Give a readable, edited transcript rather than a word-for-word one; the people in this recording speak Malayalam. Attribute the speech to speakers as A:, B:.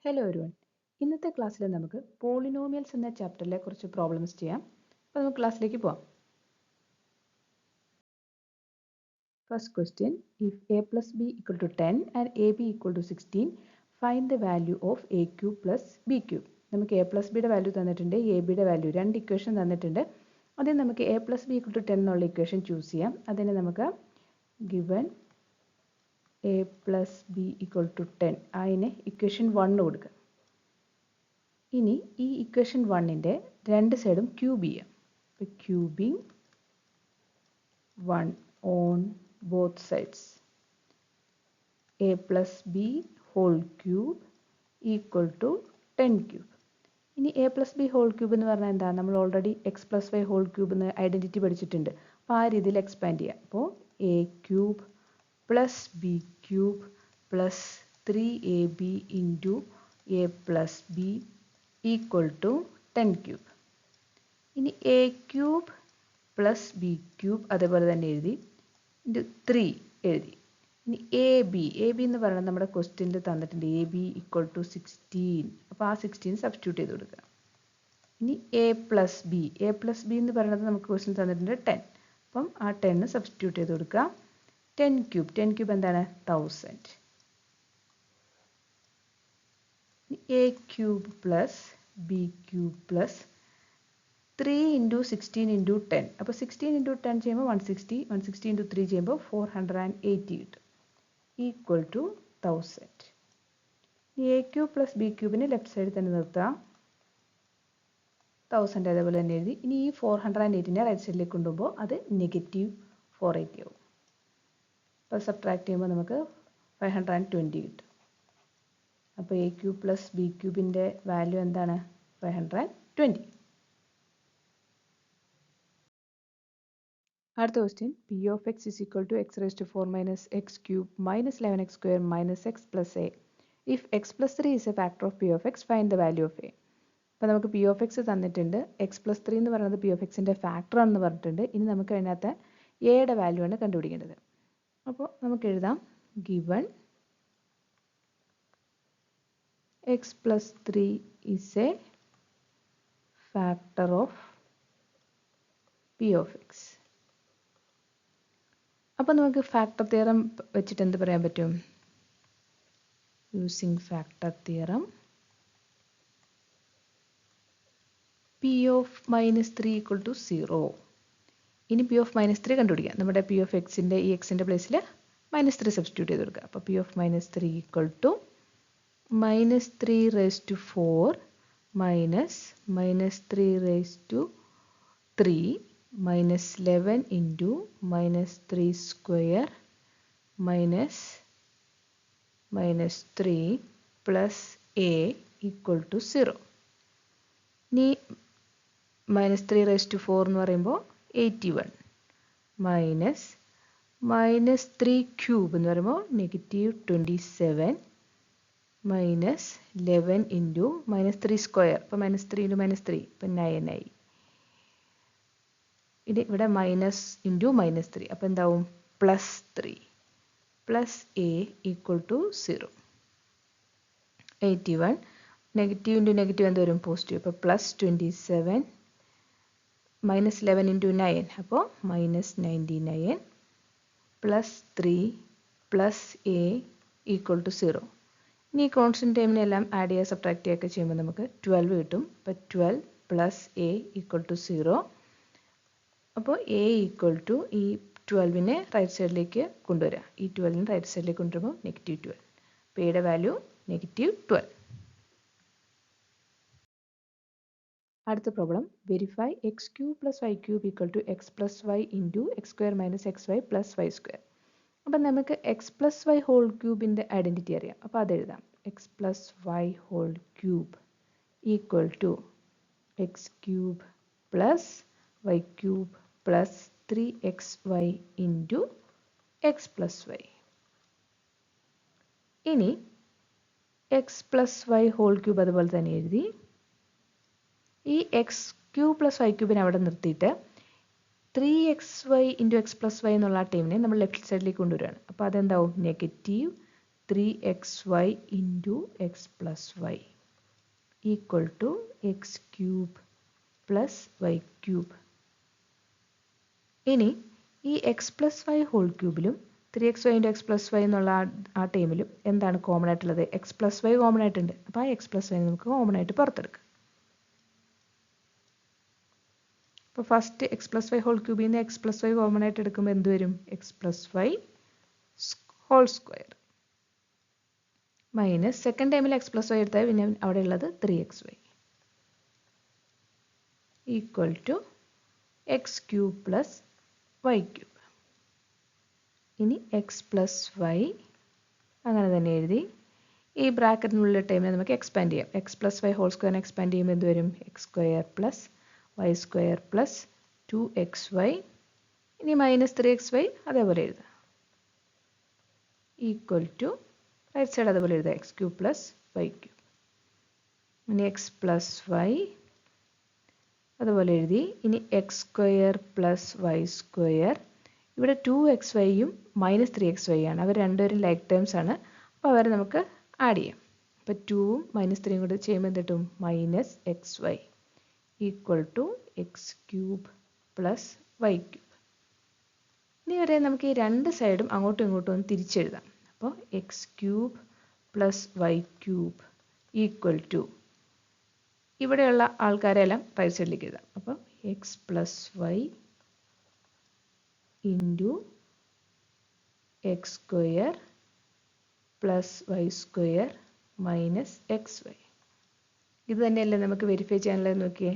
A: Hello everyone. ഇന്നത്തെ ക്ലാസ്സിൽ നമുക്ക് പോളിനോമിയൽസ് എന്ന ചാപ്റ്ററിലെ കുറച്ച് പ്രോബ്ലംസ് ചെയ്യാം. അപ്പോൾ നമുക്ക് ക്ലാസ്സിലേക്ക് പോവാം. First question, if a plus B equal to 10 and a b equal to 16, find the value of a cube plus B cube. നമുക്ക് എ പ്ലസ് ബിയുടെ വാല്യൂ തന്നിട്ടുണ്ട്, എ ബിയുടെ വാല്യൂ, രണ്ട് ഇക്വേഷൻ തന്നിട്ടുണ്ട്. അതിന് നമുക്ക് a plus B equal to 10 എന്നുള്ള ഇക്വേഷൻ ചൂസ് ചെയ്യാം. അതിന് നമുക്ക് given a plus B equal to 10 അതിന് ഇക്വേഷൻ 1 കൊടുക്കുക. ഇനി ഈ ഇക്വേഷൻ 1ൻ്റെ രണ്ട് സൈഡും ക്യൂബ് ചെയ്യാം. അപ്പോൾ cubing 1 on both sides. A plus B whole cube equal to 10 cube. ഇനി A plus B whole cube എന്ന് പറഞ്ഞാൽ എന്താ? നമ്മൾ already X plus Y whole cube എന്ന് ഐഡൻറ്റിറ്റി പഠിച്ചിട്ടുണ്ട്. അപ്പോൾ ആ രീതിയിൽ എക്സ്പാൻഡ് ചെയ്യാം. അപ്പോൾ A cube plus B cube plus 3ab into A plus B equal to 10 cube. ഇനി A cube plus B cube അതേപോലെ തന്നെ എഴുതി, ഇൻറ്റു 3 എഴുതി. ഇനി എ ബി എന്ന് പറയുന്നത് നമ്മുടെ ക്വസ്റ്റ്യനിൽ തന്നിട്ടുണ്ട്, എ ബി ഈക്വൽ ടു 16. അപ്പോൾ ആ 16 സബ്സ്റ്റിറ്റ്യൂട്ട് ചെയ്ത് കൊടുക്കുക. ഇനി എ പ്ലസ് ബി എന്ന് പറയുന്നത് നമുക്ക് ക്വസ്റ്റ്യൻ തന്നിട്ടുണ്ട് 10. അപ്പം ആ 10 സബ്സ്റ്റിറ്റ്യൂട്ട് ചെയ്ത് കൊടുക്കുക. 10 ക്യൂബ് എന്താണ്? 1000. A cube plus B cube plus 3 into 16 into 10. അപ്പോൾ 16 ഇൻറ്റു 10 ചെയ്യുമ്പോൾ 160, 160 ഇൻറ്റു 3 ചെയ്യുമ്പോൾ 480 കിട്ടും, equal to 1000. A cube plus B ക്യൂബിന് ലെഫ്റ്റ് സൈഡിൽ തന്നെ നിർത്തുക, 1000 അതേപോലെ തന്നെ എഴുതി. ഇനി ഈ 480നെ റൈറ്റ് സൈഡിലേക്ക് കൊണ്ടുപോകുമ്പോൾ അത് -480 ആവും. അപ്പോൾ സബ്ട്രാക്ട് ചെയ്യുമ്പോൾ നമുക്ക് 520 കിട്ടും. അപ്പോൾ എ ക്യൂബ് പ്ലസ് ബി ക്യൂബിൻ്റെ വാല്യൂ എന്താണ്? 520. അടുത്ത question, P of X is equal to X raise to 4 minus X cube minus 11x square minus X plus A. If X plus 3 is a factor of P of X, find the value of A. അപ്പോൾ നമുക്ക് പി ഓഫ് എക്സ് തന്നിട്ടുണ്ട്, എക്സ് പ്ലസ് 3 എന്ന് പറയുന്നത് പി ഓഫ് എക്സിൻ്റെ ഫാക്ടർ ആണെന്ന് പറഞ്ഞിട്ടുണ്ട്. ഇനി നമുക്ക് അതിനകത്ത് എയുടെ വാല്യൂ ആണ് കണ്ടുപിടിക്കേണ്ടത്. അപ്പോൾ നമുക്ക് എഴുതാം, given x plus 3 is a factor of P of x. അപ്പോൾ നമുക്ക് ഫാക്ടർ തിയറം വെച്ചിട്ട് എന്ത് പറയാൻ പറ്റും? Using factor theorem, p of -3 equal to 0. ഇനി പി ഓഫ് -3 കണ്ടുപിടിക്കാം. നമ്മുടെ പി ഓഫ് എക്സിൻ്റെ ഈ എക്സിൻ്റെ പ്ലേസിൽ -3 സബ്സ്റ്റിറ്റ്യൂട്ട് ചെയ്ത് കൊടുക്കുക. അപ്പോൾ p of -3 equal to -3 raise to 4 minus -3 raise to 3 minus 11 into -3 square minus -3 plus a equal to 0. ഇനി -3 റേസ് ടു 4 എന്ന് പറയുമ്പോൾ 81 മൈനസ് -3 ക്യൂബ് എന്ന് പറയുമ്പോൾ -27 മൈനസ് 11 ഇൻറ്റു -3 സ്ക്വയർ. അപ്പോൾ -3 ഇൻറ്റു -3 ഇപ്പം 9 ആയി. ഇത് ഇവിടെ മൈനസ് ഇൻറ്റു -3 അപ്പോൾ എന്താവും? +3 plus a equal to 0. 81 negative into negative എന്ത് വരും? പോസിറ്റീവ്. അപ്പോൾ +27 മൈനസ് 11 ഇൻറ്റു 9 അപ്പോൾ -99 plus 3 plus a equal to 0. ഇനി ഈ കോൺസ്റ്റൻറ്റ് ടൈമിനെല്ലാം ആഡ് ചെയ്യുക സബ്ട്രാക്ട് ചെയ്യുകയൊക്കെ ചെയ്യുമ്പോൾ നമുക്ക് 12 കിട്ടും. അപ്പോൾ 12 പ്ലസ് എ ഈക്വൽ ടു 0. അപ്പോൾ എ ഈക്വൽ ടു ഈ 12നെ റൈറ്റ് സൈഡിലേക്ക് കൊണ്ടുവരിക. ഈ 12നെ റൈറ്റ് സൈഡിലേക്ക് കൊണ്ടുവരുമ്പോൾ -12. അപ്പോൾ എയുടെ വാല്യൂ -12. അടുത്ത problem, verify X cube plus Y cube equal to X plus Y into X square minus X Y plus Y square. അപ്പം നമുക്ക് എക്സ് പ്ലസ് വൈ ഹോൾ ക്യൂബിൻ്റെ ഐഡൻറ്റിറ്റി അറിയാം. അപ്പോൾ അതെഴുതാം, X plus Y whole cube equal to X cube plus Y cube plus 3xy into X plus Y. ഇനി X plus Y whole cube അതുപോലെ തന്നെ എഴുതി. ഈ എക്സ് ക്യൂബ് പ്ലസ് വൈ ക്യൂബിനെ അവിടെ നിർത്തിയിട്ട് 3xy into X plus Y എന്നുള്ള ടൈമിനെ നമ്മൾ ലെഫ്റ്റ് സൈഡിലേക്ക് കൊണ്ടുവരികയാണ്. അപ്പോൾ അതെന്താവും? 3xy into x plus y equal to x cube plus y cube. ഇനി ഈ എക്സ് പ്ലസ് വൈ ഹോൾ ക്യൂബിലും 3xy into X plus Y എന്നുള്ള ആ ടൈമിലും എന്താണ് കോമൺ ആയിട്ടുള്ളത്? എക്സ് പ്ലസ് വൈ കോമൺ ആയിട്ടുണ്ട്. അപ്പോൾ ആ എക്സ് പ്ലസ് വൈ നമുക്ക് കോമൺ ആയിട്ട് പുറത്തെടുക്കാം. അപ്പോൾ first X plus Y whole ക്യൂബിൽ നിന്ന് എക്സ് പ്ലസ് വൈ കോമൺ ആയിട്ട് എടുക്കുമ്പോൾ എന്ത് വരും? X plus Y whole square minus second ടൈമിൽ എക്സ് പ്ലസ് വൈ എടുത്താൽ പിന്നെ അവിടെ ഉള്ളത് 3xy equal to X cube plus Y cube. ഇനി എക്സ് പ്ലസ് വൈ അങ്ങനെ തന്നെ എഴുതി ഈ ബ്രാക്കറ്റിനുള്ള ടൈമിൽ നമുക്ക് എക്സ്പാൻഡ് ചെയ്യാം. എക്സ് പ്ലസ് വൈ ഹോൾ സ്ക്വയറിനെ എക്സ്പാൻഡ് ചെയ്യുമ്പോൾ എന്ത് വരും? X square plus Y square plus 2xy ഇനി മൈനസ് 3xy അതേപോലെ എഴുതാം ഈക്വൽ ടു റൈറ്റ് സൈഡ് അതേപോലെ എഴുതാം x cube plus Y cube. ഇനി എക്സ് പ്ലസ് വൈ അതുപോലെ എഴുതി. ഇനി x square plus Y square ഇവിടെ 2xyയും മൈനസ് 3xy ആണ്. അവർ രണ്ടുപേരും ലൈക്ക് ടേംസ് ആണ്. അപ്പോൾ അവരെ നമുക്ക് ആഡ് ചെയ്യാം. അപ്പോൾ 2ഉം മൈനസ് 3യും കൂടെ ചെയ്യുമ്പോൾ എന്ത് കിട്ടും? Minus xy equal to X cube plus Y cube. ഇനി വരെ നമുക്ക് ഈ രണ്ട് സൈഡും അങ്ങോട്ടും ഇങ്ങോട്ടും ഒന്ന് തിരിച്ചെഴുതാം. അപ്പോൾ x cube plus Y cube equal to ഇവിടെയുള്ള ആൾക്കാരെല്ലാം റൈറ്റ് സൈഡിലേക്ക് എഴുതാം. അപ്പോൾ x plus Y into X square plus Y square minus xy. ഇത് തന്നെയല്ലേ നമുക്ക് വെരിഫൈ ചെയ്യാനുള്ളത്? നോക്കിയേ,